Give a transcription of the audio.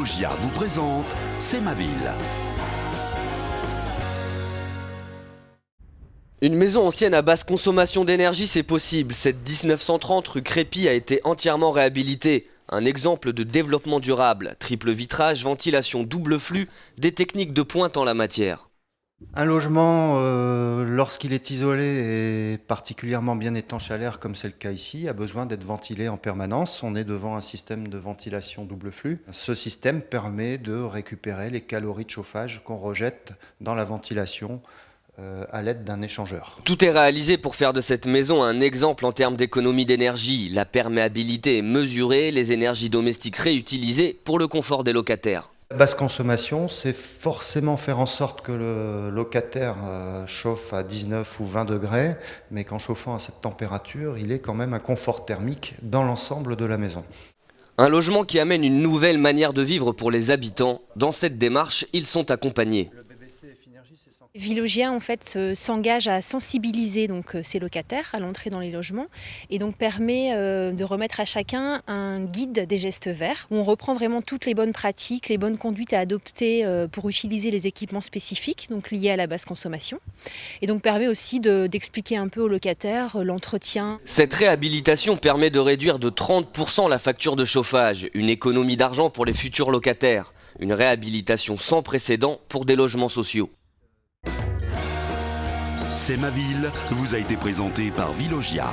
Vilogia vous présente C'est ma ville. Une maison ancienne à basse consommation d'énergie, c'est possible. Cette 1930 rue Crépy a été entièrement réhabilitée. Un exemple de développement durable. Triple vitrage, ventilation double flux, des techniques de pointe en la matière. Un logement, lorsqu'il est isolé et particulièrement bien étanche à l'air, comme c'est le cas ici, a besoin d'être ventilé en permanence. On est devant un système de ventilation double flux. Ce système permet de récupérer les calories de chauffage qu'on rejette dans la ventilation à l'aide d'un échangeur. Tout est réalisé pour faire de cette maison un exemple en termes d'économie d'énergie. La perméabilité est mesurée, les énergies domestiques réutilisées pour le confort des locataires. Basse consommation, c'est forcément faire en sorte que le locataire chauffe à 19 ou 20 degrés, mais qu'en chauffant à cette température, il ait quand même un confort thermique dans l'ensemble de la maison. Un logement qui amène une nouvelle manière de vivre pour les habitants. Dans cette démarche, ils sont accompagnés. Vilogia en fait s'engage à sensibiliser donc ses locataires à l'entrée dans les logements et donc permet de remettre à chacun un guide des gestes verts où on reprend vraiment toutes les bonnes pratiques, les bonnes conduites à adopter pour utiliser les équipements spécifiques donc liés à la basse consommation et donc permet aussi d'expliquer un peu aux locataires l'entretien. Cette réhabilitation permet de réduire de 30% la facture de chauffage, une économie d'argent pour les futurs locataires, une réhabilitation sans précédent pour des logements sociaux. C'est ma ville vous a été présenté par Vilogia.